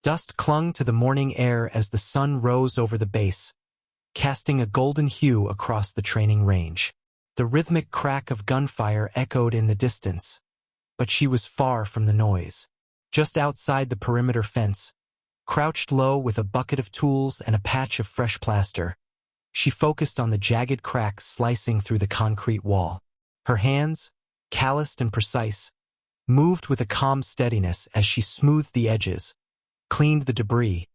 Dust clung to the morning air as the sun rose over the base, casting a golden hue across the training range. The rhythmic crack of gunfire echoed in the distance, but she was far from the noise. Just outside the perimeter fence, crouched low with a bucket of tools and a patch of fresh plaster, she focused on the jagged cracks slicing through the concrete wall. Her hands, calloused and precise, moved with a calm steadiness as she smoothed the edges, cleaned the debris,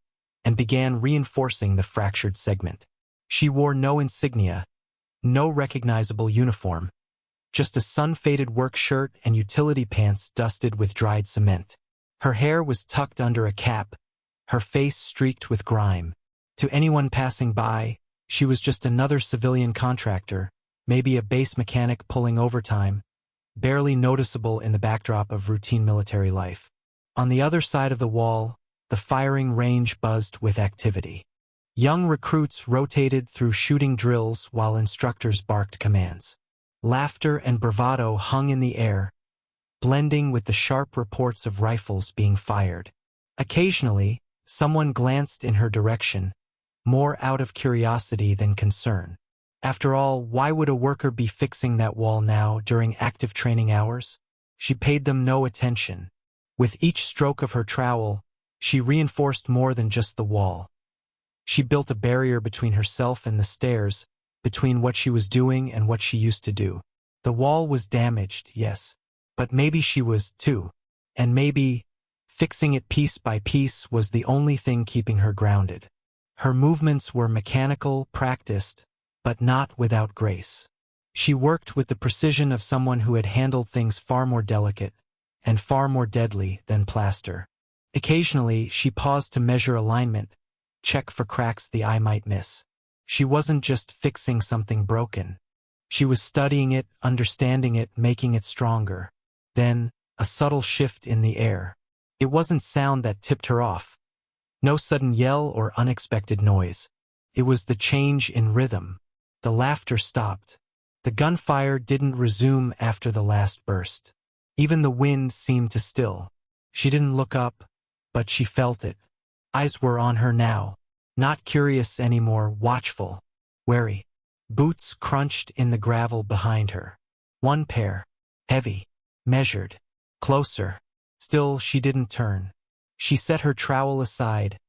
and began reinforcing the fractured segment. She wore no insignia, no recognizable uniform, just a sun-faded work shirt and utility pants dusted with dried cement. Her hair was tucked under a cap, her face streaked with grime. To anyone passing by, she was just another civilian contractor, maybe a base mechanic pulling overtime, barely noticeable in the backdrop of routine military life. On the other side of the wall, the firing range buzzed with activity. Young recruits rotated through shooting drills while instructors barked commands. Laughter and bravado hung in the air, blending with the sharp reports of rifles being fired. Occasionally, someone glanced in her direction, more out of curiosity than concern. After all, why would a worker be fixing that wall now during active training hours? She paid them no attention. With each stroke of her trowel, she reinforced more than just the wall. She built a barrier between herself and the stairs, between what she was doing and what she used to do. The wall was damaged, yes, but maybe she was too. And maybe fixing it piece by piece was the only thing keeping her grounded. Her movements were mechanical, practiced, but not without grace. She worked with the precision of someone who had handled things far more delicate and far more deadly than plaster. Occasionally, she paused to measure alignment, check for cracks the eye might miss. She wasn't just fixing something broken. She was studying it, understanding it, making it stronger. Then, a subtle shift in the air. It wasn't sound that tipped her off. No sudden yell or unexpected noise. It was the change in rhythm. The laughter stopped. The gunfire didn't resume after the last burst. Even the wind seemed to still. She didn't look up, but she felt it. Eyes were on her now. Not curious anymore, watchful, wary. Boots crunched in the gravel behind her. One pair. Heavy. Measured. Closer. Still, she didn't turn. She set her trowel aside,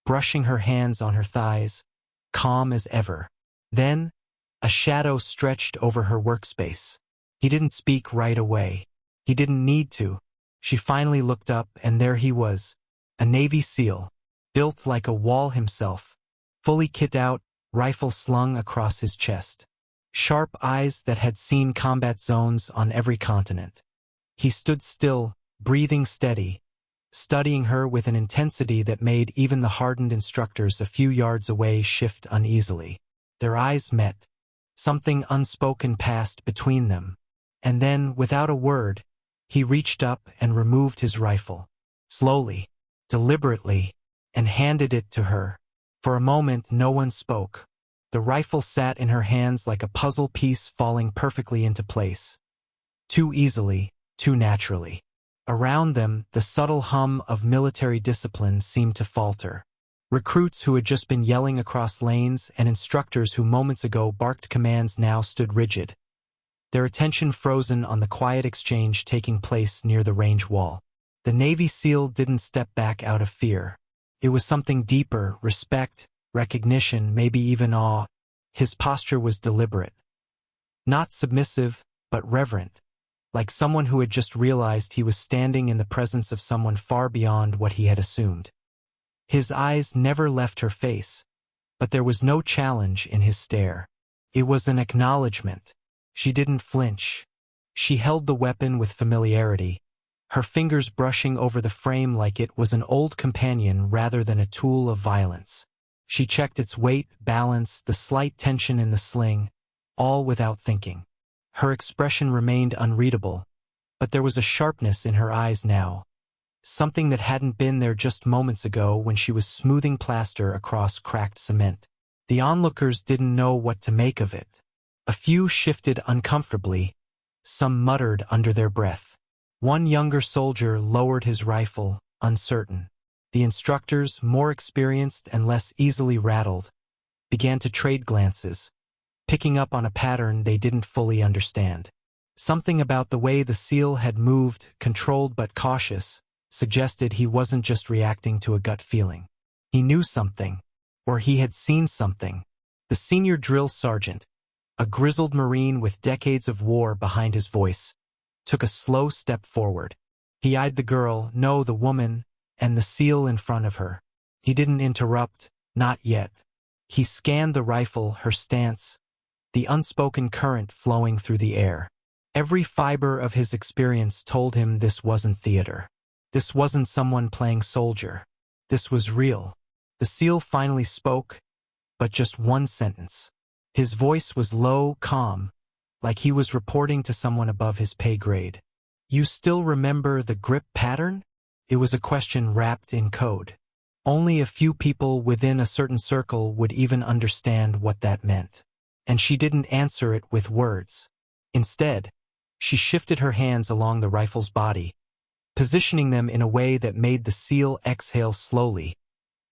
brushing her hands on her thighs, calm as ever. Then, a shadow stretched over her workspace. He didn't speak right away. He didn't need to. She finally looked up, and there he was, a Navy SEAL, built like a wall himself, fully kit out, rifle slung across his chest. Sharp eyes that had seen combat zones on every continent. He stood still, breathing steady, studying her with an intensity that made even the hardened instructors a few yards away shift uneasily. Their eyes met. Something unspoken passed between them. And then, without a word, he reached up and removed his rifle. Slowly, deliberately, and handed it to her. For a moment, no one spoke. The rifle sat in her hands like a puzzle piece falling perfectly into place. Too easily, too naturally. Around them, the subtle hum of military discipline seemed to falter. Recruits who had just been yelling across lanes and instructors who moments ago barked commands now stood rigid, their attention frozen on the quiet exchange taking place near the range wall. The Navy SEAL didn't step back out of fear. It was something deeper, respect, recognition, maybe even awe. His posture was deliberate. Not submissive, but reverent. Like someone who had just realized he was standing in the presence of someone far beyond what he had assumed. His eyes never left her face, but there was no challenge in his stare. It was an acknowledgement. She didn't flinch. She held the weapon with familiarity, her fingers brushing over the frame like it was an old companion rather than a tool of violence. She checked its weight, balance, the slight tension in the sling, all without thinking. Her expression remained unreadable, but there was a sharpness in her eyes now, something that hadn't been there just moments ago when she was smoothing plaster across cracked cement. The onlookers didn't know what to make of it. A few shifted uncomfortably, some muttered under their breath. One younger soldier lowered his rifle, uncertain. The instructors, more experienced and less easily rattled, began to trade glances, picking up on a pattern they didn't fully understand. Something about the way the seal had moved, controlled but cautious, suggested he wasn't just reacting to a gut feeling. He knew something, or he had seen something. The senior drill sergeant, a grizzled Marine with decades of war behind his voice, took a slow step forward. He eyed the girl, no, the woman, and the seal in front of her. He didn't interrupt, not yet. He scanned the rifle, her stance, the unspoken current flowing through the air. Every fiber of his experience told him this wasn't theater. This wasn't someone playing soldier. This was real. The seal finally spoke, but just one sentence. His voice was low, calm, like he was reporting to someone above his pay grade. "You still remember the grip pattern?" It was a question wrapped in code. Only a few people within a certain circle would even understand what that meant. And she didn't answer it with words. Instead, she shifted her hands along the rifle's body, positioning them in a way that made the seal exhale slowly,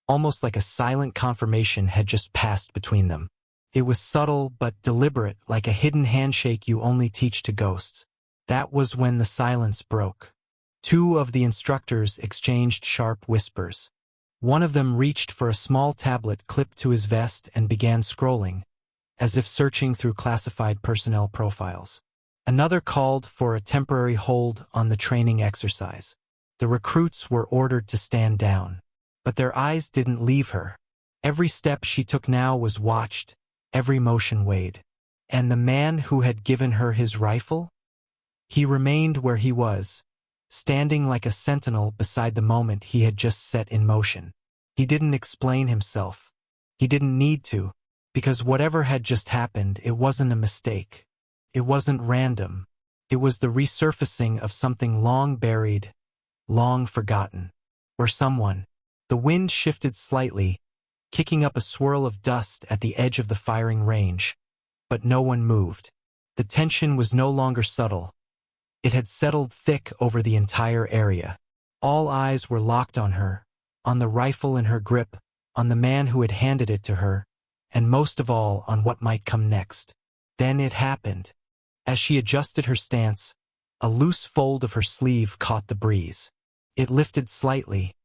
almost like a silent confirmation had just passed between them. It was subtle but deliberate, like a hidden handshake you only teach to ghosts. That was when the silence broke. Two of the instructors exchanged sharp whispers. One of them reached for a small tablet clipped to his vest and began scrolling, as if searching through classified personnel profiles. Another called for a temporary hold on the training exercise. The recruits were ordered to stand down, but their eyes didn't leave her. Every step she took now was watched, every motion weighed. And the man who had given her his rifle? He remained where he was, standing like a sentinel beside the moment he had just set in motion. He didn't explain himself. He didn't need to, because whatever had just happened, it wasn't a mistake. It wasn't random. It was the resurfacing of something long buried, long forgotten. Or someone. The wind shifted slightly, kicking up a swirl of dust at the edge of the firing range, but no one moved. The tension was no longer subtle. It had settled thick over the entire area. All eyes were locked on her, on the rifle in her grip, on the man who had handed it to her, and most of all on what might come next. Then it happened. As she adjusted her stance, a loose fold of her sleeve caught the breeze. It lifted slightly,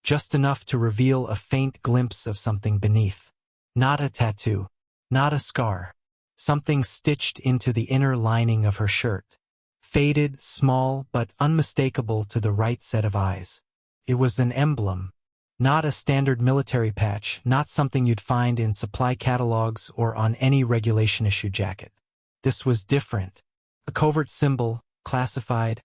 just enough to reveal a faint glimpse of something beneath. Not a tattoo, not a scar. Something stitched into the inner lining of her shirt. Faded, small, but unmistakable to the right set of eyes. It was an emblem. Not a standard military patch, not something you'd find in supply catalogs or on any regulation-issue jacket. This was different. A covert symbol, classified,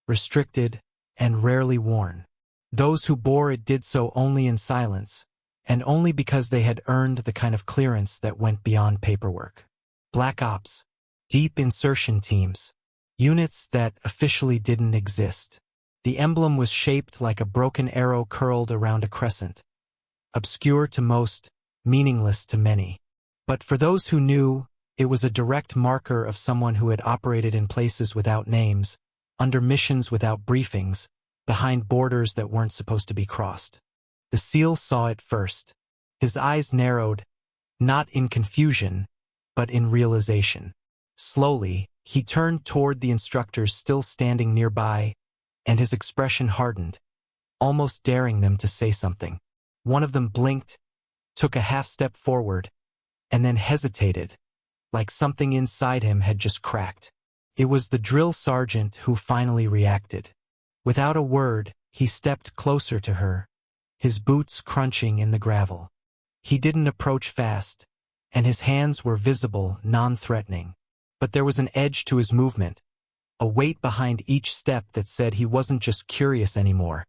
restricted, and rarely worn. Those who bore it did so only in silence, and only because they had earned the kind of clearance that went beyond paperwork. Black Ops, deep insertion teams, units that officially didn't exist. The emblem was shaped like a broken arrow curled around a crescent. Obscure to most, meaningless to many. But for those who knew, it was a direct marker of someone who had operated in places without names, under missions without briefings, behind borders that weren't supposed to be crossed. The SEAL saw it first. His eyes narrowed, not in confusion, but in realization. Slowly, he turned toward the instructors still standing nearby, and his expression hardened, almost daring them to say something. One of them blinked, took a half step forward, and then hesitated, like something inside him had just cracked. It was the drill sergeant who finally reacted. Without a word, he stepped closer to her, his boots crunching in the gravel. He didn't approach fast, and his hands were visible, non-threatening. But there was an edge to his movement, a weight behind each step that said he wasn't just curious anymore.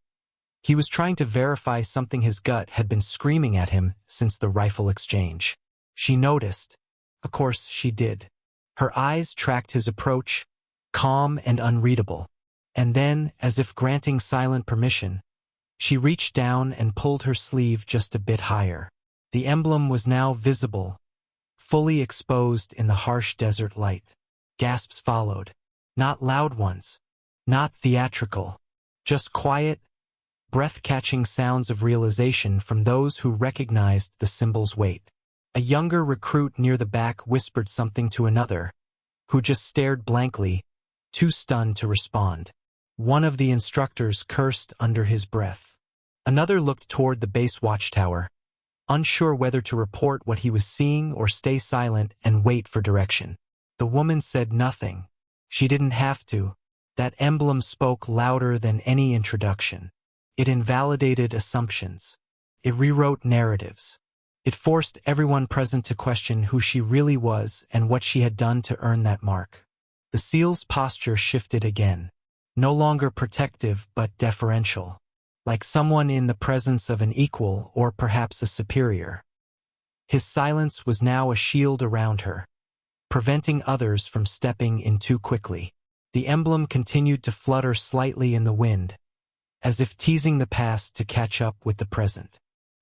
He was trying to verify something his gut had been screaming at him since the rifle exchange. She noticed. Of course, she did. Her eyes tracked his approach, calm and unreadable. And then, as if granting silent permission, she reached down and pulled her sleeve just a bit higher. The emblem was now visible, fully exposed in the harsh desert light. Gasps followed. Not loud ones. Not theatrical. Just quiet, breath-catching sounds of realization from those who recognized the symbol's weight. A younger recruit near the back whispered something to another, who just stared blankly, too stunned to respond. One of the instructors cursed under his breath. Another looked toward the base watchtower, unsure whether to report what he was seeing or stay silent and wait for direction. The woman said nothing. She didn't have to. That emblem spoke louder than any introduction. It invalidated assumptions. It rewrote narratives. It forced everyone present to question who she really was and what she had done to earn that mark. The seal's posture shifted again, no longer protective but deferential, like someone in the presence of an equal or perhaps a superior. His silence was now a shield around her, preventing others from stepping in too quickly. The emblem continued to flutter slightly in the wind, as if teasing the past to catch up with the present.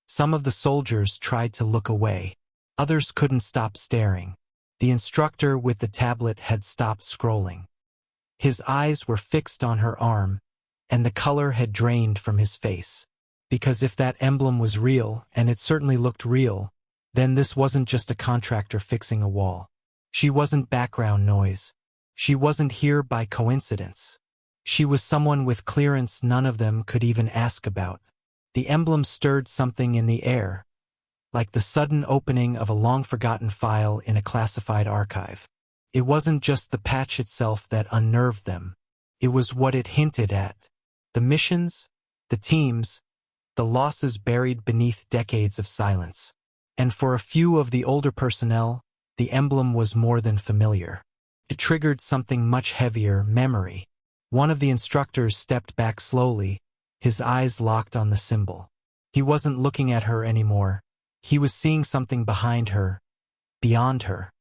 Some of the soldiers tried to look away. Others couldn't stop staring. The instructor with the tablet had stopped scrolling. His eyes were fixed on her arm, and the color had drained from his face. Because if that emblem was real, and it certainly looked real, then this wasn't just a contractor fixing a wall. She wasn't background noise. She wasn't here by coincidence. She was someone with clearance none of them could even ask about. The emblem stirred something in the air, like the sudden opening of a long-forgotten file in a classified archive. It wasn't just the patch itself that unnerved them. It was what it hinted at. The missions, the teams, the losses buried beneath decades of silence. And for a few of the older personnel, the emblem was more than familiar. It triggered something much heavier, memory. One of the instructors stepped back slowly, his eyes locked on the symbol. He wasn't looking at her anymore. He was seeing something behind her, beyond her.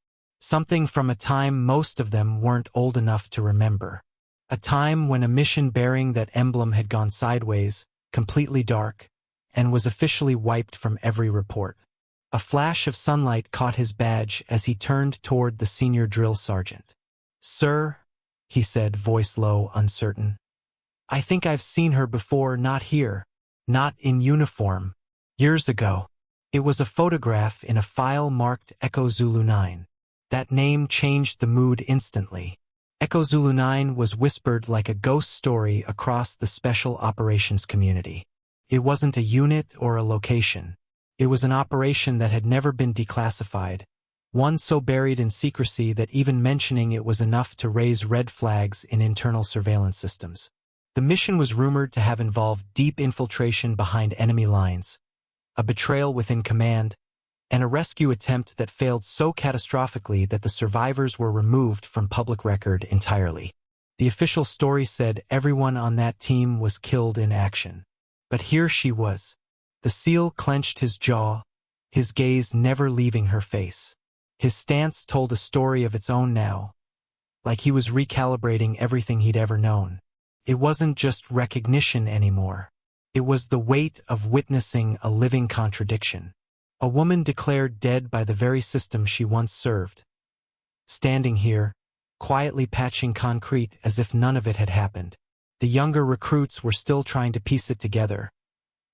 Something from a time most of them weren't old enough to remember. A time when a mission bearing that emblem had gone sideways, completely dark, and was officially wiped from every report. A flash of sunlight caught his badge as he turned toward the senior drill sergeant. "Sir," he said, voice low, uncertain. "I think I've seen her before, not here, not in uniform. Years ago." It was a photograph in a file marked Echo Zulu 9. That name changed the mood instantly. Echo Zulu 9 was whispered like a ghost story across the special operations community. It wasn't a unit or a location. It was an operation that had never been declassified, one so buried in secrecy that even mentioning it was enough to raise red flags in internal surveillance systems. The mission was rumored to have involved deep infiltration behind enemy lines, a betrayal within command, and a rescue attempt that failed so catastrophically that the survivors were removed from public record entirely. The official story said everyone on that team was killed in action. But here she was. The SEAL clenched his jaw, his gaze never leaving her face. His stance told a story of its own now, like he was recalibrating everything he'd ever known. It wasn't just recognition anymore. It was the weight of witnessing a living contradiction. A woman declared dead by the very system she once served. Standing here, quietly patching concrete as if none of it had happened. The younger recruits were still trying to piece it together,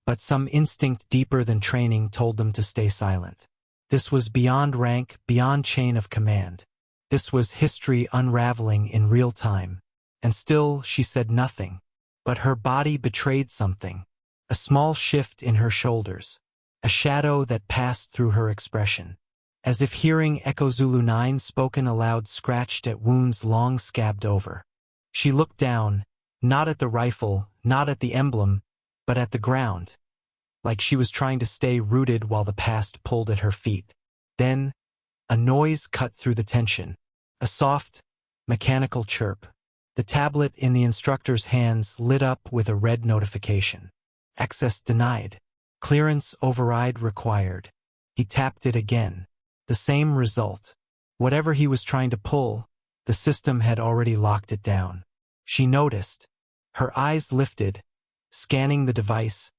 but some instinct deeper than training told them to stay silent. This was beyond rank, beyond chain of command. This was history unraveling in real time. And still she said nothing. But her body betrayed something. A small shift in her shoulders. A shadow that passed through her expression. As if hearing Echo Zulu 9 spoken aloud scratched at wounds long scabbed over. She looked down, not at the rifle, not at the emblem, but at the ground, like she was trying to stay rooted while the past pulled at her feet. Then, a noise cut through the tension. A soft, mechanical chirp. The tablet in the instructor's hands lit up with a red notification. Access denied. Clearance override required. He tapped it again. The same result. Whatever he was trying to pull, the system had already locked it down. She noticed. Her eyes lifted, scanning the device,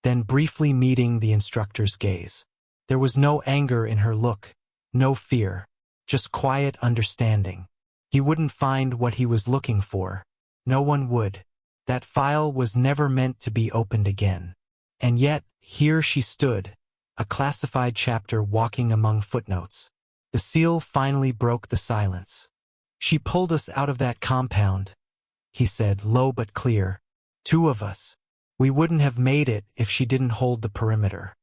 then briefly meeting the instructor's gaze. There was no anger in her look, no fear, just quiet understanding. He wouldn't find what he was looking for. No one would. That file was never meant to be opened again. And yet, here she stood, a classified chapter walking among footnotes. The seal finally broke the silence. "She pulled us out of that compound," he said, low but clear. "Two of us. We wouldn't have made it if she didn't hold the perimeter."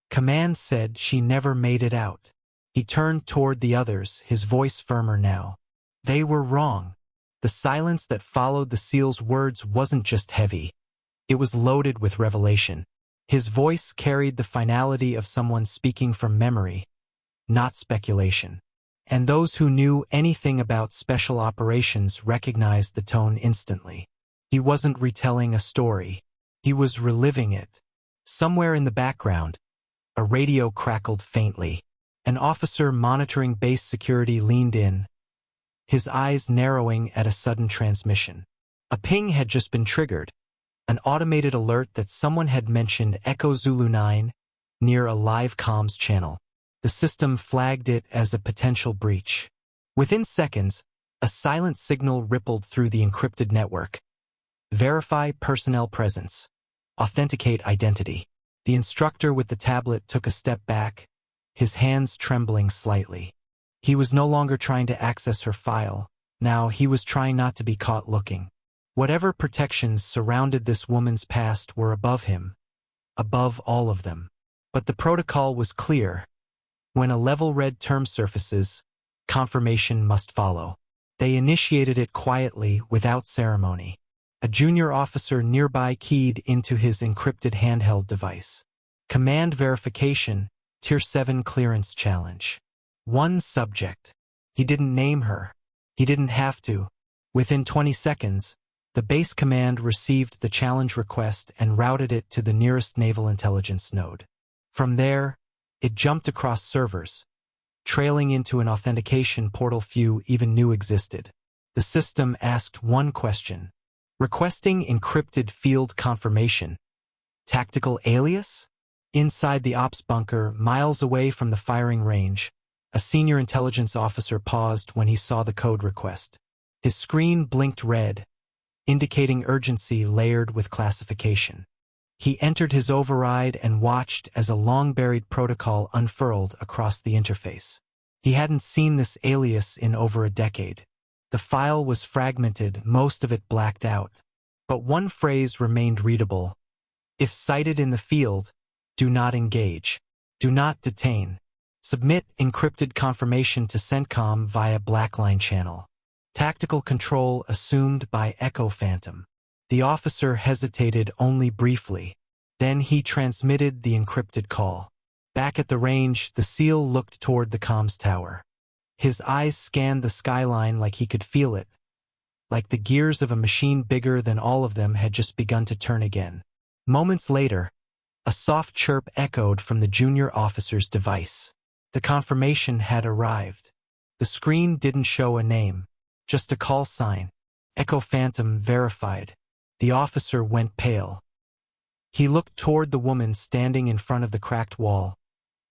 Command said she never made it out. He turned toward the others, his voice firmer now. They were wrong. The silence that followed the seal's words wasn't just heavy. It was loaded with revelation. His voice carried the finality of someone speaking from memory, not speculation. And those who knew anything about special operations recognized the tone instantly. He wasn't retelling a story. He was reliving it. Somewhere in the background, a radio crackled faintly. An officer monitoring base security leaned in, his eyes narrowing at a sudden transmission. A ping had just been triggered, an automated alert that someone had mentioned Echo Zulu 9 near a live comms channel. The system flagged it as a potential breach. Within seconds, a silent signal rippled through the encrypted network. Verify personnel presence. Authenticate identity. The instructor with the tablet took a step back, his hands trembling slightly. He was no longer trying to access her file. Now he was trying not to be caught looking. Whatever protections surrounded this woman's past were above him, above all of them. But the protocol was clear. When a level red term surfaces, confirmation must follow. They initiated it quietly, without ceremony. A junior officer nearby keyed into his encrypted handheld device. Command verification, Tier 7 clearance challenge. One subject. He didn't name her. He didn't have to. Within 20 seconds, the base command received the challenge request and routed it to the nearest naval intelligence node. From there, it jumped across servers, trailing into an authentication portal few even knew existed. The system asked one question. Requesting encrypted field confirmation. Tactical alias? Inside the ops bunker, miles away from the firing range, a senior intelligence officer paused when he saw the code request. His screen blinked red, indicating urgency layered with classification. He entered his override and watched as a long-buried protocol unfurled across the interface. He hadn't seen this alias in over a decade. The file was fragmented, most of it blacked out. But one phrase remained readable. If sighted in the field, do not engage. Do not detain. Submit encrypted confirmation to CENTCOM via Blackline channel. Tactical control assumed by Echo Phantom. The officer hesitated only briefly. Then he transmitted the encrypted call. Back at the range, the SEAL looked toward the comms tower. His eyes scanned the skyline like he could feel it, like the gears of a machine bigger than all of them had just begun to turn again. Moments later, a soft chirp echoed from the junior officer's device. The confirmation had arrived. The screen didn't show a name, just a call sign. Echo Phantom verified. The officer went pale. He looked toward the woman standing in front of the cracked wall,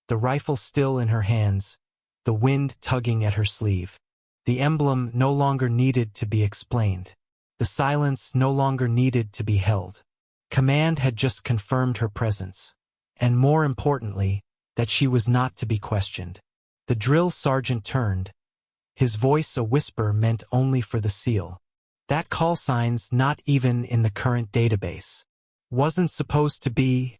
the rifle still in her hands, the wind tugging at her sleeve. The emblem no longer needed to be explained. The silence no longer needed to be held. Command had just confirmed her presence, and more importantly, that she was not to be questioned. The drill sergeant turned, his voice a whisper meant only for the SEAL. That call sign's not even in the current database. Wasn't supposed to be,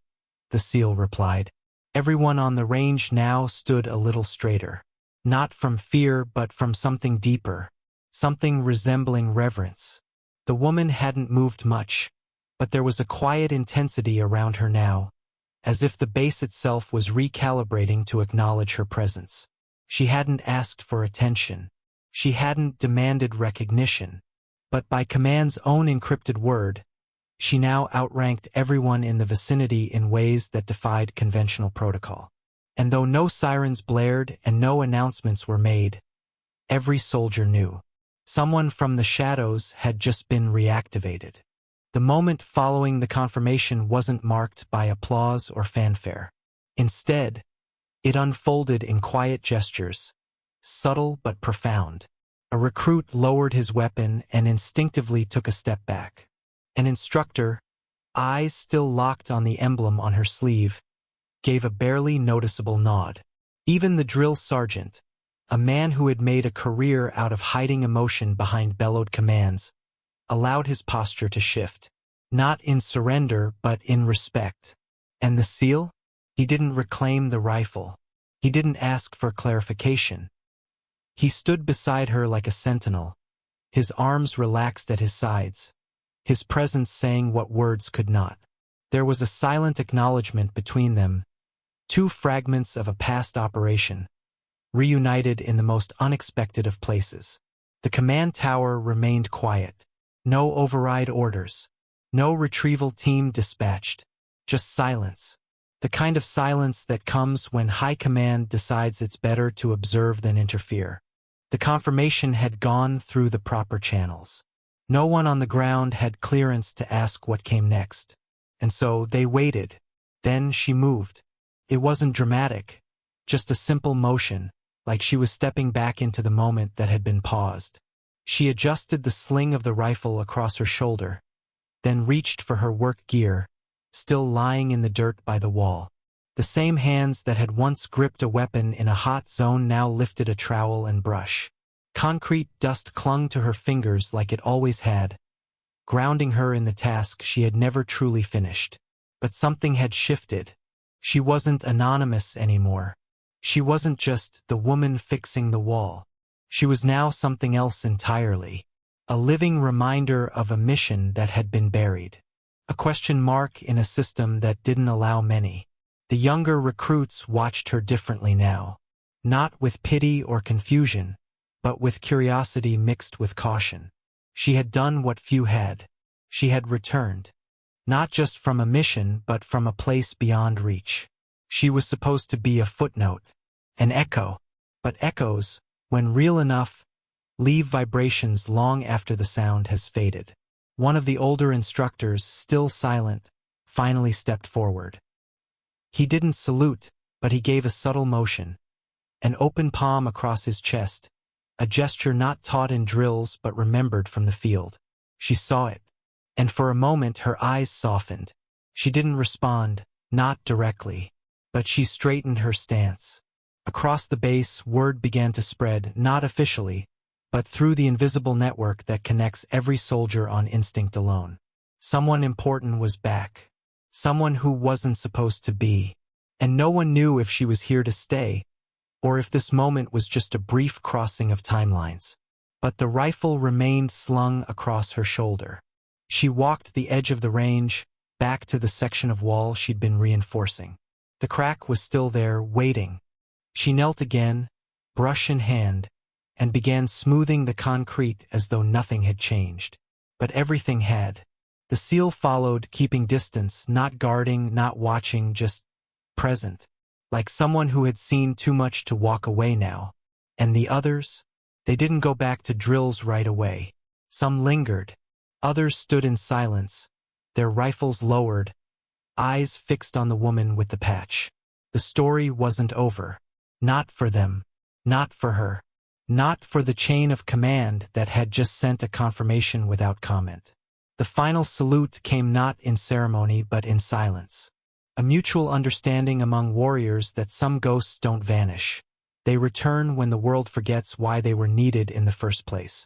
the SEAL replied. Everyone on the range now stood a little straighter. Not from fear but from something deeper, something resembling reverence. The woman hadn't moved much, but there was a quiet intensity around her now, as if the base itself was recalibrating to acknowledge her presence. She hadn't asked for attention. She hadn't demanded recognition. But by Command's own encrypted word, she now outranked everyone in the vicinity in ways that defied conventional protocol. And though no sirens blared and no announcements were made, every soldier knew. Someone from the shadows had just been reactivated. The moment following the confirmation wasn't marked by applause or fanfare. Instead, it unfolded in quiet gestures, subtle but profound. A recruit lowered his weapon and instinctively took a step back. An instructor, eyes still locked on the emblem on her sleeve, gave a barely noticeable nod. Even the drill sergeant, a man who had made a career out of hiding emotion behind bellowed commands, allowed his posture to shift. Not in surrender, but in respect. And the SEAL? He didn't reclaim the rifle. He didn't ask for clarification. He stood beside her like a sentinel, his arms relaxed at his sides, his presence saying what words could not. There was a silent acknowledgement between them, two fragments of a past operation, reunited in the most unexpected of places. The command tower remained quiet. No override orders. No retrieval team dispatched. Just silence. The kind of silence that comes when high command decides it's better to observe than interfere. The confirmation had gone through the proper channels. No one on the ground had clearance to ask what came next. And so they waited. Then she moved. It wasn't dramatic, just a simple motion, like she was stepping back into the moment that had been paused. She adjusted the sling of the rifle across her shoulder, then reached for her work gear, still lying in the dirt by the wall. The same hands that had once gripped a weapon in a hot zone now lifted a trowel and brush. Concrete dust clung to her fingers like it always had, grounding her in the task she had never truly finished. But something had shifted. She wasn't anonymous anymore. She wasn't just the woman fixing the wall. She was now something else entirely. A living reminder of a mission that had been buried. A question mark in a system that didn't allow many. The younger recruits watched her differently now. Not with pity or confusion, but with curiosity mixed with caution. She had done what few had. She had returned. Not just from a mission, but from a place beyond reach. She was supposed to be a footnote, an echo. But echoes, when real enough, leave vibrations long after the sound has faded. One of the older instructors, still silent, finally stepped forward. He didn't salute, but he gave a subtle motion. An open palm across his chest, a gesture not taught in drills but remembered from the field. She saw it, and for a moment her eyes softened. She didn't respond, not directly, but she straightened her stance. Across the base, word began to spread, not officially, but through the invisible network that connects every soldier on instinct alone. Someone important was back. Someone who wasn't supposed to be. And no one knew if she was here to stay, or if this moment was just a brief crossing of timelines. But the rifle remained slung across her shoulder. She walked the edge of the range, back to the section of wall she'd been reinforcing. The crack was still there, waiting. She knelt again, brush in hand, and began smoothing the concrete as though nothing had changed. But everything had. The SEAL followed, keeping distance, not guarding, not watching, just present. Like someone who had seen too much to walk away now. And the others? They didn't go back to drills right away. Some lingered. Others stood in silence, their rifles lowered, eyes fixed on the woman with the patch. The story wasn't over. Not for them. Not for her. Not for the chain of command that had just sent a confirmation without comment. The final salute came not in ceremony but in silence. A mutual understanding among warriors that some ghosts don't vanish. They return when the world forgets why they were needed in the first place.